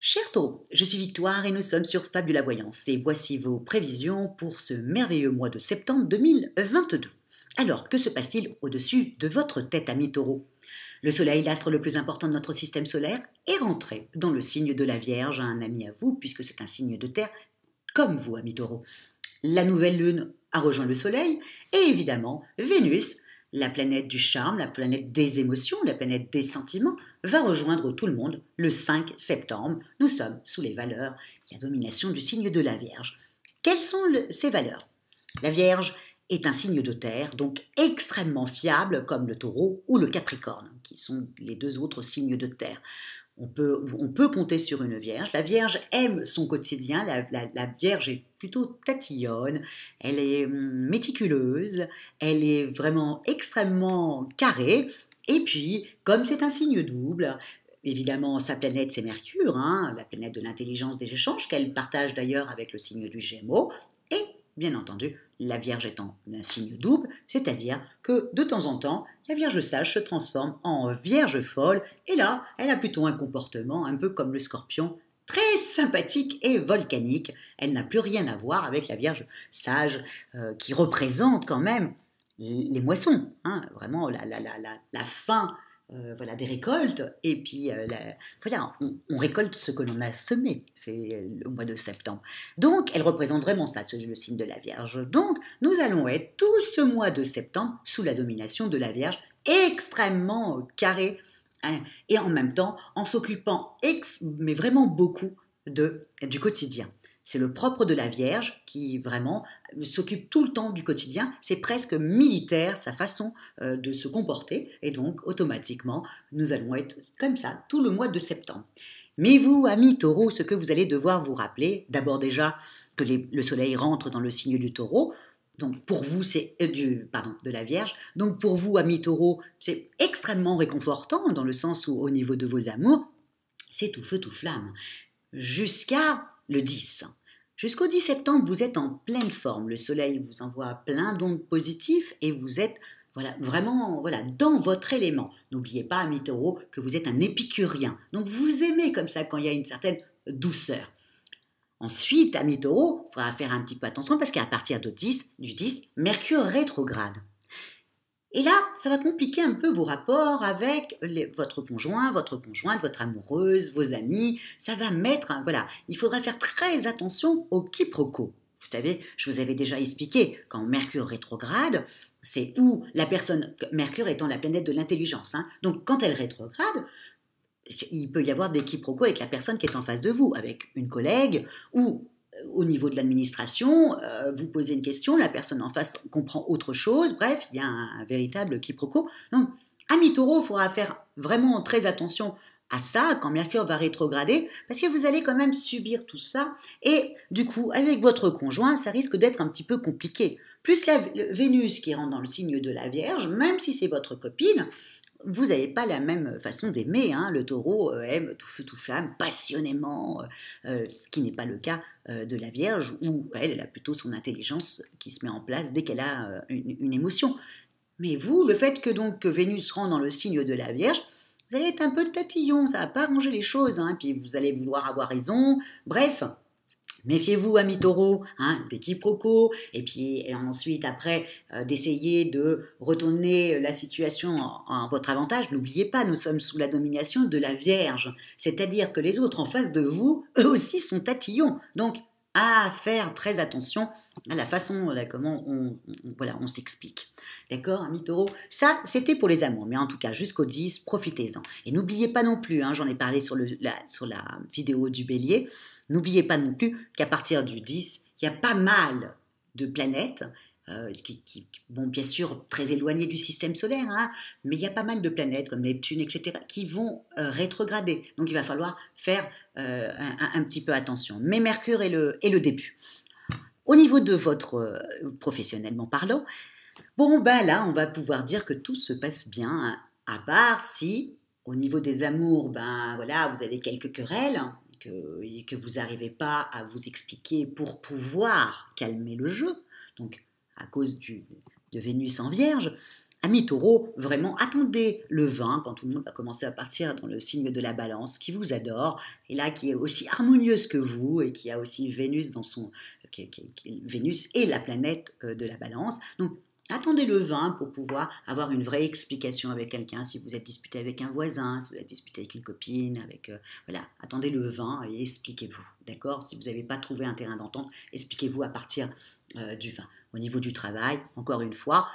Cher Taureau, je suis Victoire et nous sommes sur Fabula Voyance et voici vos prévisions pour ce merveilleux mois de septembre 2022. Alors, que se passe-t-il au-dessus de votre tête, ami Taureau? Le Soleil, l'astre le plus important de notre système solaire, est rentré dans le signe de la Vierge, un ami à vous puisque c'est un signe de terre comme vous, ami Taureau. La nouvelle lune a rejoint le Soleil et évidemment Vénus, la planète du charme, la planète des émotions, la planète des sentiments, va rejoindre tout le monde le 5 septembre. Nous sommes sous les valeurs, la domination du signe de la Vierge. Quelles sont ces valeurs? La Vierge est un signe de terre, donc extrêmement fiable comme le Taureau ou le Capricorne, qui sont les deux autres signes de terre. On peut compter sur une Vierge. La Vierge aime son quotidien. La Vierge est plutôt tatillonne. Elle est méticuleuse. Elle est vraiment extrêmement carrée. Et puis, comme c'est un signe double, évidemment, sa planète, c'est Mercure, la planète de l'intelligence des échanges, qu'elle partage d'ailleurs avec le signe du Gémeaux. Et, bien entendu, la Vierge étant un signe double, c'est-à-dire que de temps en temps, la Vierge sage se transforme en Vierge folle, et là, elle a plutôt un comportement un peu comme le Scorpion, très sympathique et volcanique. Elle n'a plus rien à voir avec la Vierge sage, qui représente quand même les moissons, vraiment la fin voilà, des récoltes, et puis voilà, on récolte ce que l'on a semé, c'est au mois de septembre. Donc, elle représente vraiment ça, le signe de la Vierge. Donc, nous allons être tout ce mois de septembre sous la domination de la Vierge, extrêmement carré, et en même temps, en s'occupant, mais vraiment beaucoup, du quotidien. C'est le propre de la Vierge qui vraiment s'occupe tout le temps du quotidien. C'est presque militaire sa façon de se comporter. Et donc, automatiquement, nous allons être comme ça tout le mois de septembre. Mais vous, amis taureaux, ce que vous allez devoir vous rappeler, d'abord déjà que le soleil rentre dans le signe du taureau. Donc pour vous, c'est de la Vierge. Donc pour vous, amis taureaux, c'est extrêmement réconfortant dans le sens où au niveau de vos amours, c'est tout feu, tout flamme. Jusqu'à le 10. Jusqu'au 10 septembre, vous êtes en pleine forme. Le soleil vous envoie plein d'ondes positives et vous êtes vraiment dans votre élément. N'oubliez pas, amis taureaux, que vous êtes un épicurien. Donc vous aimez comme ça quand il y a une certaine douceur. Ensuite, amis taureaux, il faudra faire un petit peu attention parce qu'à partir du 10, Mercure rétrograde. Et là, ça va compliquer un peu vos rapports avec votre conjoint, votre conjointe, votre amoureuse, vos amis. Ça va mettre, il faudra faire très attention au quiproquo. Vous savez, je vous avais déjà expliqué, quand Mercure rétrograde, c'est où la personne, Mercure étant la planète de l'intelligence, donc quand elle rétrograde, il peut y avoir des quiproquos avec la personne qui est en face de vous, avec une collègue ou au niveau de l'administration, vous posez une question, la personne en face comprend autre chose, bref, il y a un véritable quiproquo. Donc, amis taureaux, il faudra faire vraiment très attention à ça quand Mercure va rétrograder, parce que vous allez quand même subir tout ça, et du coup, avec votre conjoint, ça risque d'être un petit peu compliqué. Plus la Vénus qui rentre dans le signe de la Vierge, même si c'est votre copine, vous n'avez pas la même façon d'aimer. Le taureau aime tout feu, tout flamme, passionnément, ce qui n'est pas le cas de la Vierge, où elle a plutôt son intelligence qui se met en place dès qu'elle a une émotion. Mais vous, le fait que Vénus rentre dans le signe de la Vierge, vous allez être un peu tatillon, ça ne va pas arranger les choses, puis vous allez vouloir avoir raison, bref. Méfiez-vous, amis taureaux, des quiproquos, et puis ensuite, après, d'essayer de retourner la situation en votre avantage. N'oubliez pas, nous sommes sous la domination de la Vierge, c'est-à-dire que les autres en face de vous, eux aussi sont tatillons. Donc, à faire très attention à la façon comment on s'explique. D'accord, amis taureaux? Ça, c'était pour les amours, mais en tout cas, jusqu'au 10, profitez-en. Et n'oubliez pas non plus, j'en ai parlé sur la vidéo du bélier, n'oubliez pas non plus qu'à partir du 10, il y a pas mal de planètes bon, bien sûr, très éloignées du système solaire, mais il y a pas mal de planètes comme Neptune, etc., qui vont rétrograder. Donc, il va falloir faire un petit peu attention. Mais Mercure est le début. Au niveau de votre professionnellement parlant, bon, là, on va pouvoir dire que tout se passe bien, à part si, au niveau des amours, vous avez quelques querelles, que vous n'arrivez pas à vous expliquer pour pouvoir calmer le jeu, donc à cause de Vénus en Vierge. Amis taureaux, vraiment, attendez le 20 quand tout le monde va commencer à partir dans le signe de la balance, qui vous adore, et là qui est aussi harmonieuse que vous, et qui a aussi Vénus dans son... Vénus est la planète de la balance. Donc, attendez le 20 pour pouvoir avoir une vraie explication avec quelqu'un, si vous êtes disputé avec un voisin, si vous êtes disputé avec une copine, voilà, attendez le 20 et expliquez-vous, d'accord? Si vous n'avez pas trouvé un terrain d'entente, expliquez-vous à partir du 20. Au niveau du travail, encore une fois,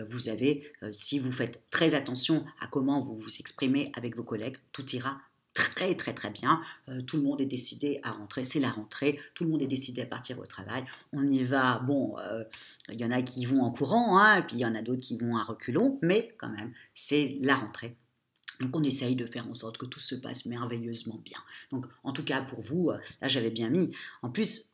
vous avez, si vous faites très attention à comment vous vous exprimez avec vos collègues, tout ira très très très bien. Tout le monde est décidé à rentrer, c'est la rentrée, tout le monde est décidé à partir au travail. On y va, bon, il y en a qui vont en courant, hein, et puis il y en a d'autres qui vont à reculons, mais quand même, c'est la rentrée. Donc on essaye de faire en sorte que tout se passe merveilleusement bien. Donc en tout cas pour vous, là j'avais bien mis. En plus,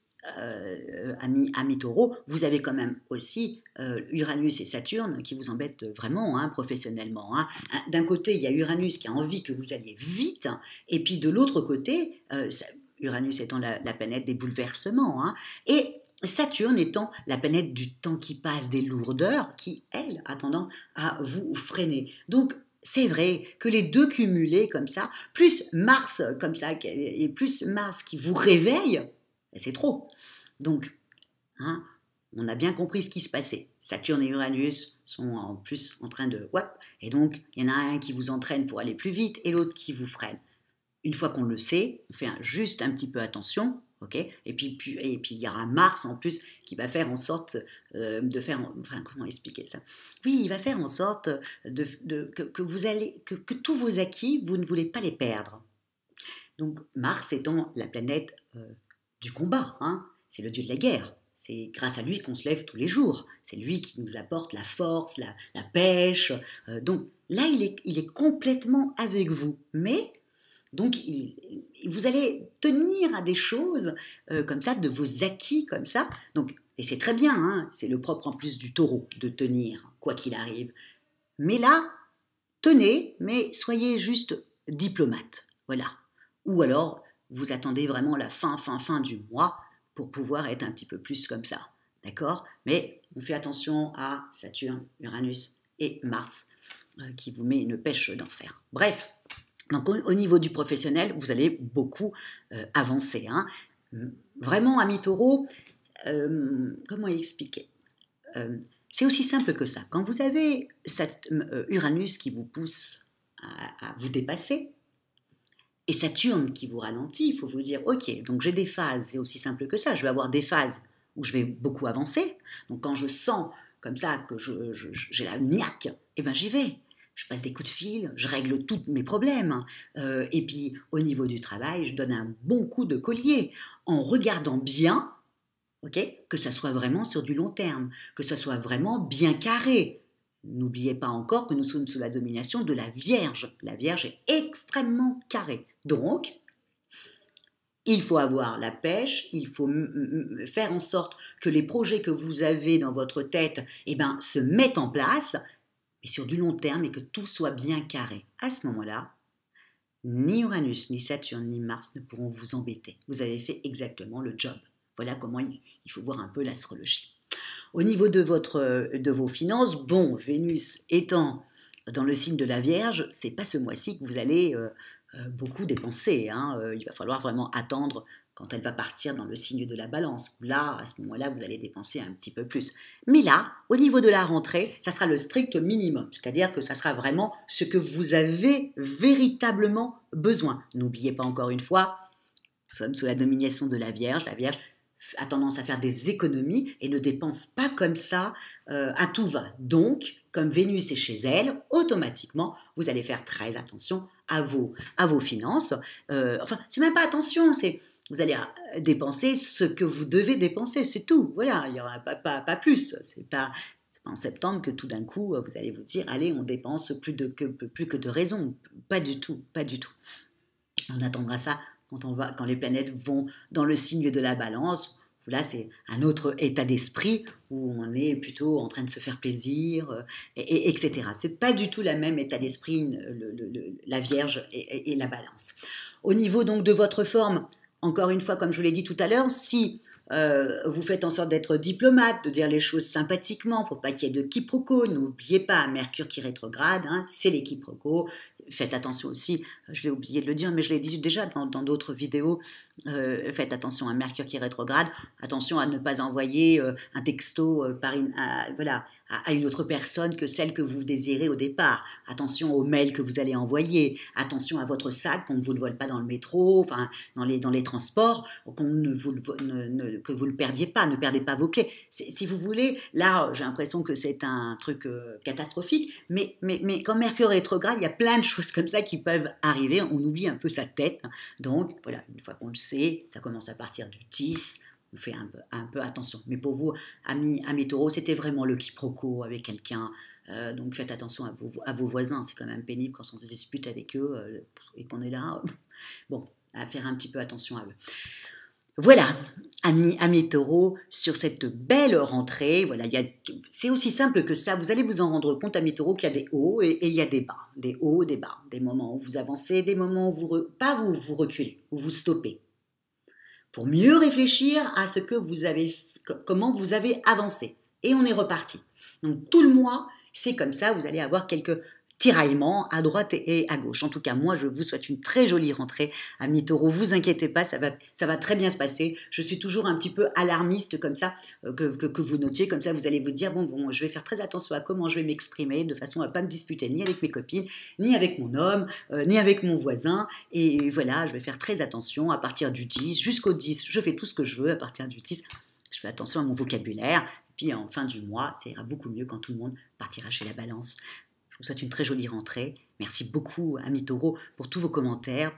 amis taureaux, vous avez quand même aussi Uranus et Saturne qui vous embêtent vraiment hein, professionnellement. Hein. D'un côté, il y a Uranus qui a envie que vous alliez vite, hein, et puis de l'autre côté, Uranus étant la planète des bouleversements, hein, et Saturne étant la planète du temps qui passe, des lourdeurs, qui, elle, a tendance à vous freiner. Donc, c'est vrai que les deux cumulés comme ça, plus Mars comme ça, et plus Mars qui vous réveille, c'est trop. Donc, hein, on a bien compris ce qui se passait. Saturne et Uranus sont en plus en train de... Et donc, il y en a un qui vous entraîne pour aller plus vite et l'autre qui vous freine. Une fois qu'on le sait, on fait juste un petit peu attention, ok, et puis il y aura Mars en plus qui va faire en sorte de faire... Enfin, comment expliquer ça? Oui, il va faire en sorte que tous vos acquis, vous ne voulez pas les perdre. Donc, Mars étant la planète... du combat, hein. C'est le dieu de la guerre. C'est grâce à lui qu'on se lève tous les jours. C'est lui qui nous apporte la force, la pêche. Donc là, il est complètement avec vous. Mais, donc, vous allez tenir à des choses comme ça, de vos acquis comme ça. Donc, et c'est très bien, hein, c'est le propre en plus du taureau, de tenir, quoi qu'il arrive. Mais là, tenez, mais soyez juste diplomate. Voilà. Ou alors... vous attendez vraiment la fin du mois pour pouvoir être un petit peu plus comme ça, d'accord? Mais on fait attention à Saturne, Uranus et Mars qui vous met une pêche d'enfer. Bref, donc au niveau du professionnel, vous allez beaucoup avancer. Hein. Vraiment, amis taureaux, comment expliquer c'est aussi simple que ça. Quand vous avez cet Uranus qui vous pousse à vous dépasser, et Saturne qui vous ralentit, il faut vous dire, ok, donc j'ai des phases, c'est aussi simple que ça, je vais avoir des phases où je vais beaucoup avancer, donc quand je sens comme ça que j'ai la niaque, eh ben j'y vais, je passe des coups de fil, je règle tous mes problèmes, et puis au niveau du travail, je donne un bon coup de collier, en regardant bien, ok, que ça soit vraiment sur du long terme, que ça soit vraiment bien carré. N'oubliez pas encore que nous sommes sous la domination de la Vierge. La Vierge est extrêmement carrée. Donc, il faut avoir la pêche, il faut faire en sorte que les projets que vous avez dans votre tête se mettent en place, mais sur du long terme et que tout soit bien carré. À ce moment-là, ni Uranus, ni Saturne, ni Mars ne pourront vous embêter. Vous avez fait exactement le job. Voilà comment il faut voir un peu l'astrologie. Au niveau de vos finances, bon, Vénus étant dans le signe de la Vierge, c'est pas ce mois-ci que vous allez beaucoup dépenser. Hein. Il va falloir vraiment attendre quand elle va partir dans le signe de la Balance. Là, à ce moment-là, vous allez dépenser un petit peu plus. Mais là, au niveau de la rentrée, ça sera le strict minimum, c'est-à-dire que ça sera vraiment ce que vous avez véritablement besoin. N'oubliez pas encore une fois, nous sommes sous la domination de la Vierge. La Vierge a tendance à faire des économies et ne dépense pas comme ça à tout va. Donc, comme Vénus est chez elle, automatiquement, vous allez faire très attention à vos finances. C'est même pas attention, c'est vous allez dépenser ce que vous devez dépenser, c'est tout. Voilà, il n'y aura pas plus. C'est pas en septembre que tout d'un coup, vous allez vous dire, allez, on dépense plus que de raison. Pas du tout, pas du tout. On attendra ça quand les planètes vont dans le signe de la Balance. Là, c'est un autre état d'esprit où on est plutôt en train de se faire plaisir, etc. Ce n'est pas du tout le même état d'esprit, la Vierge et la Balance. Au niveau donc de votre forme, encore une fois, comme je vous l'ai dit tout à l'heure, si vous faites en sorte d'être diplomate, de dire les choses sympathiquement pour pas qu'il y ait de quiproquos. N'oubliez pas, Mercure qui rétrograde, hein, c'est les quiproquos. Faites attention aussi, je l'ai oublié de le dire, mais je l'ai dit déjà dans d'autres vidéos, faites attention à Mercure qui rétrograde, attention à ne pas envoyer un texto voilà, à une autre personne que celle que vous désirez au départ. Attention aux mails que vous allez envoyer, attention à votre sac, qu'on ne vous le vole pas dans le métro, enfin, dans les transports, que vous ne le perdiez pas, ne perdez pas vos clés. Si vous voulez, là, j'ai l'impression que c'est un truc catastrophique, mais quand Mercure est rétrograde, il y a plein de choses comme ça qui peuvent arriver, on oublie un peu sa tête. Donc, voilà, une fois qu'on le sait, ça commence à partir du 10, on fait un peu attention. Mais pour vous, amis taureaux, c'était vraiment le quiproquo avec quelqu'un. Donc faites attention à vos voisins. C'est quand même pénible quand on se dispute avec eux et qu'on est là. Bon, à faire un petit peu attention à eux. Voilà, amis taureaux, sur cette belle rentrée, voilà, c'est aussi simple que ça. Vous allez vous en rendre compte, amis taureaux, qu'il y a des hauts et il y a des bas. Des hauts, des bas. Des moments où vous avancez, des moments où vous reculez, où vous stoppez. Pour mieux réfléchir à ce que comment vous avez avancé. Et on est reparti. Donc tout le mois, c'est comme ça, vous allez avoir quelques tiraillements à droite et à gauche. En tout cas, moi, je vous souhaite une très jolie rentrée. Amis taureaux, vous inquiétez pas, ça va très bien se passer. Je suis toujours un petit peu alarmiste comme ça, que vous notiez, comme ça vous allez vous dire, bon, je vais faire très attention à comment je vais m'exprimer, de façon à ne pas me disputer ni avec mes copines, ni avec mon homme, ni avec mon voisin. Et voilà, je vais faire très attention à partir du 10, jusqu'au 10, je fais tout ce que je veux. À partir du 10, je fais attention à mon vocabulaire. Puis en fin du mois, ça ira beaucoup mieux quand tout le monde partira chez la balance. Je vous souhaite une très jolie rentrée. Merci beaucoup, amis taureaux, pour tous vos commentaires.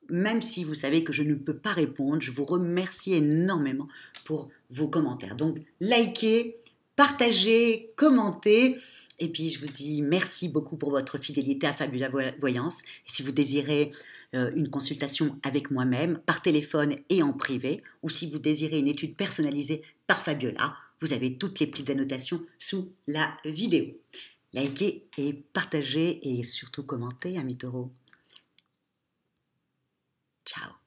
Même si vous savez que je ne peux pas répondre, je vous remercie énormément pour vos commentaires. Donc, likez, partagez, commentez. Et puis, je vous dis merci beaucoup pour votre fidélité à Fabula Voyance. Et si vous désirez une consultation avec moi-même, par téléphone et en privé, ou si vous désirez une étude personnalisée par Fabiola, vous avez toutes les petites annotations sous la vidéo. Likez et partagez et surtout commentez, amis taureaux. Ciao.